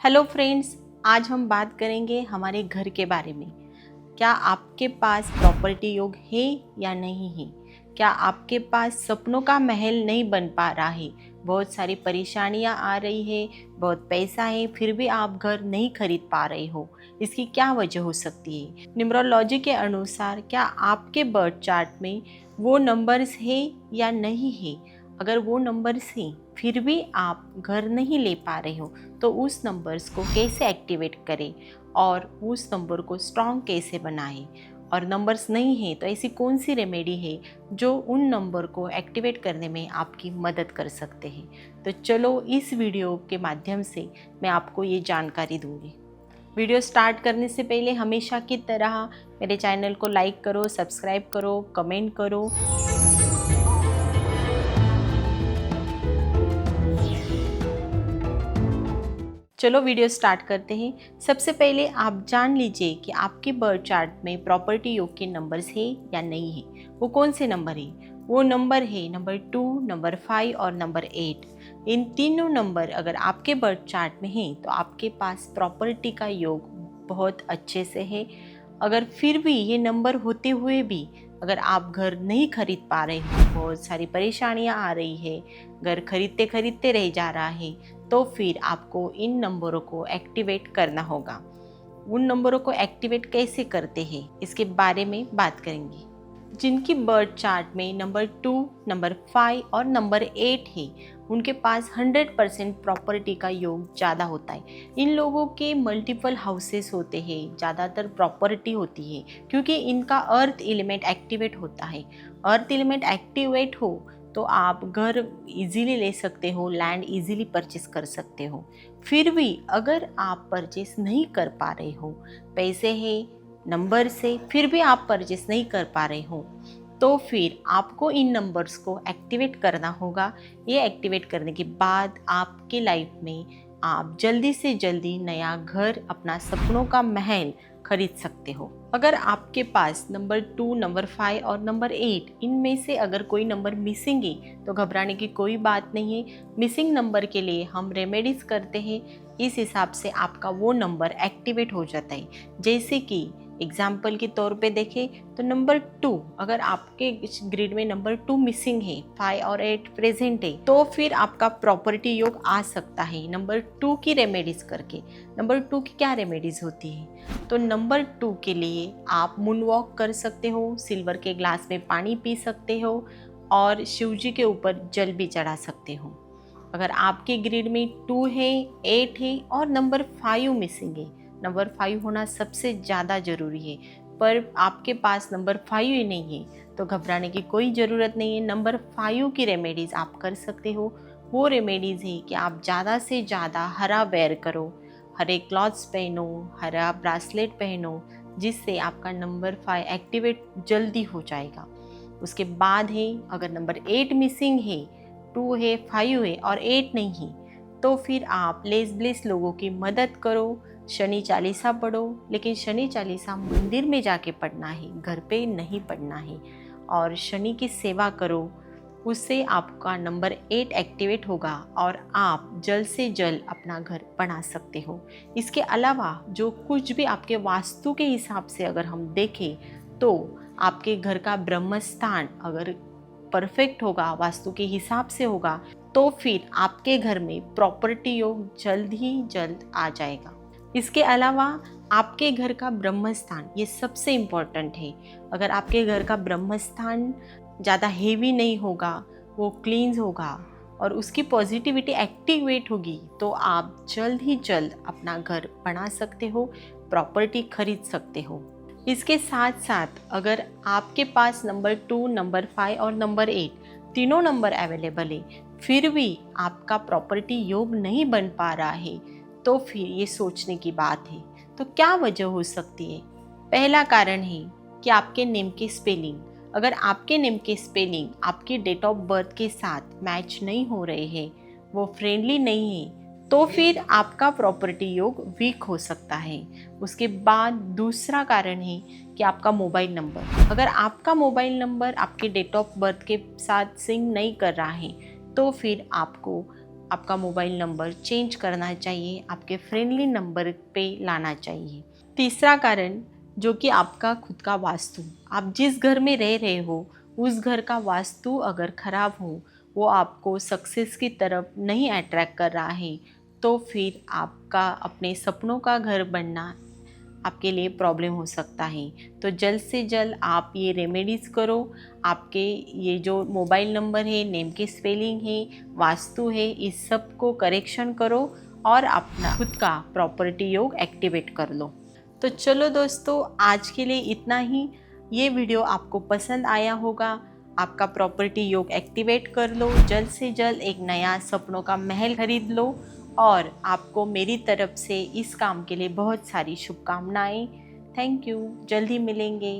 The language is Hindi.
हेलो फ्रेंड्स, आज हम बात करेंगे हमारे घर के बारे में। क्या आपके पास प्रॉपर्टी योग है या नहीं है? क्या आपके पास सपनों का महल नहीं बन पा रहा है? बहुत सारी परेशानियां आ रही है, बहुत पैसा है, फिर भी आप घर नहीं खरीद पा रहे हो। इसकी क्या वजह हो सकती है? न्यूमरोलॉजी के अनुसार क्या आपके बर्थ चार्ट में वो नंबर्स है या नहीं है? अगर वो नंबर्स हैं फिर भी आप घर नहीं ले पा रहे हो, तो उस नंबर्स को कैसे एक्टिवेट करें और उस नंबर को स्ट्रॉन्ग कैसे बनाएं। और नंबर्स नहीं है तो ऐसी कौन सी रेमेडी है जो उन नंबर को एक्टिवेट करने में आपकी मदद कर सकते हैं। तो चलो इस वीडियो के माध्यम से मैं आपको ये जानकारी दूंगी। वीडियो स्टार्ट करने से पहले हमेशा की तरह मेरे चैनल को लाइक करो, सब्सक्राइब करो, कमेंट करो। चलो वीडियो स्टार्ट करते हैं। सबसे पहले आप जान लीजिए कि आपके बर्थ चार्ट में प्रॉपर्टी योग के नंबर्स है या नहीं है। वो कौन से नंबर है? वो नंबर है नंबर 2, नंबर 5 और नंबर 8। इन तीनों नंबर अगर आपके बर्थ चार्ट में हैं तो आपके पास प्रॉपर्टी का योग बहुत अच्छे से है। अगर फिर भी ये नंबर होते हुए भी अगर आप घर नहीं खरीद पा रहे हो, बहुत सारी परेशानियां आ रही है, घर खरीदते खरीदते रह जा रहा है, तो फिर आपको इन नंबरों को एक्टिवेट करना होगा। उन नंबरों को एक्टिवेट कैसे करते हैं इसके बारे में बात करेंगे। जिनकी बर्थ चार्ट में नंबर 2, नंबर 5 और नंबर 8 है, उनके पास 100% प्रॉपर्टी का योग ज़्यादा होता है। इन लोगों के मल्टीपल हाउसेस होते हैं, ज़्यादातर प्रॉपर्टी होती है क्योंकि इनका अर्थ एलिमेंट एक्टिवेट होता है। अर्थ एलिमेंट एक्टिवेट हो तो आप घर इजीली ले सकते हो, लैंड इजीली परचेस कर सकते हो। फिर भी अगर आप परचेस नहीं कर पा रहे हो, पैसे है, नंबर से फिर भी आप परचेस नहीं कर पा रहे हो, तो फिर आपको इन नंबर्स को एक्टिवेट करना होगा। ये एक्टिवेट करने के बाद आपके लाइफ में आप जल्दी से जल्दी नया घर, अपना सपनों का महल खरीद सकते हो। अगर आपके पास नंबर 2, नंबर 5 और नंबर 8 इनमें से अगर कोई नंबर मिसिंग है तो घबराने की कोई बात नहीं है। मिसिंग नंबर के लिए हम रेमेडीज करते हैं, इस हिसाब से आपका वो नंबर एक्टिवेट हो जाता है। जैसे कि एग्जाम्पल के तौर पे देखें तो नंबर 2, अगर आपके ग्रिड में नंबर 2 मिसिंग है, 5 और 8 प्रेजेंट है, तो फिर आपका प्रॉपर्टी योग आ सकता है नंबर 2 की रेमेडीज करके। नंबर 2 की क्या रेमेडीज होती है? तो नंबर 2 के लिए आप मून वॉक कर सकते हो, सिल्वर के ग्लास में पानी पी सकते हो और शिव जी के ऊपर जल भी चढ़ा सकते हो। अगर आपके ग्रिड में 2 है, 8 है और नंबर 5 मिसिंग है, नंबर 5 होना सबसे ज़्यादा ज़रूरी है, पर आपके पास नंबर 5 ही नहीं है तो घबराने की कोई ज़रूरत नहीं है। नंबर 5 की रेमेडीज़ आप कर सकते हो। वो रेमेडीज़ है कि आप ज़्यादा से ज़्यादा हरा वेयर करो, हरे क्लॉथ्स पहनो, हरा ब्रासलेट पहनो, जिससे आपका नंबर 5 एक्टिवेट जल्दी हो जाएगा। उसके बाद है अगर नंबर 8 मिसिंग है, 2 है, 5 है और 8 नहीं है, तो फिर आप लेस ब्लेस लोगों की मदद करो, शनि चालीसा पढ़ो। लेकिन शनि चालीसा मंदिर में जाके पढ़ना है, घर पे नहीं पढ़ना है। और शनि की सेवा करो, उससे आपका नंबर 8 एक्टिवेट होगा और आप जल्द से जल्द अपना घर बना सकते हो। इसके अलावा जो कुछ भी आपके वास्तु के हिसाब से अगर हम देखें तो आपके घर का ब्रह्म स्थान अगर परफेक्ट होगा, वास्तु के हिसाब से होगा, तो फिर आपके घर में प्रॉपर्टी योग जल्द ही जल्द आ जाएगा। इसके अलावा आपके घर का ब्रह्म स्थान ये सबसे इम्पॉर्टेंट है। अगर आपके घर का ब्रह्म स्थान ज़्यादा हेवी नहीं होगा, वो क्लींस होगा और उसकी पॉजिटिविटी एक्टिवेट होगी, तो आप जल्द ही जल्द अपना घर बना सकते हो, प्रॉपर्टी खरीद सकते हो। इसके साथ साथ अगर आपके पास नंबर 2, नंबर 5 और नंबर 8 तीनों नंबर अवेलेबल है, फिर भी आपका प्रॉपर्टी योग नहीं बन पा रहा है, तो फिर ये सोचने की बात है। तो क्या वजह हो सकती है? पहला कारण है कि आपके नेम की स्पेलिंग। अगर आपके नेम के स्पेलिंग आपकी डेट ऑफ बर्थ के साथ मैच नहीं हो रहे हैं, वो फ्रेंडली नहीं है, तो फिर आपका प्रॉपर्टी योग वीक हो सकता है। उसके बाद दूसरा कारण है कि आपका मोबाइल नंबर। अगर आपका मोबाइल नंबर आपके डेट ऑफ बर्थ के साथ सिंक नहीं कर रहा है, तो फिर आपको आपका मोबाइल नंबर चेंज करना चाहिए, आपके फ्रेंडली नंबर पे लाना चाहिए। तीसरा कारण जो कि आपका खुद का वास्तु, आप जिस घर में रह रहे हो उस घर का वास्तु अगर ख़राब हो, वो आपको सक्सेस की तरफ नहीं अट्रैक्ट कर रहा है, तो फिर आपका अपने सपनों का घर बनना आपके लिए प्रॉब्लम हो सकता है। तो जल्द से जल्द आप ये रेमेडीज़ करो। आपके ये जो मोबाइल नंबर है, नेम की स्पेलिंग है, वास्तु है, इस सब को करेक्शन करो और अपना खुद का प्रॉपर्टी योग एक्टिवेट कर लो। तो चलो दोस्तों, आज के लिए इतना ही। ये वीडियो आपको पसंद आया होगा। आपका प्रॉपर्टी योग एक्टिवेट कर लो, जल्द से जल्द एक नया सपनों का महल खरीद लो और आपको मेरी तरफ से इस काम के लिए बहुत सारी शुभकामनाएं। Thank you. जल्द ही मिलेंगे।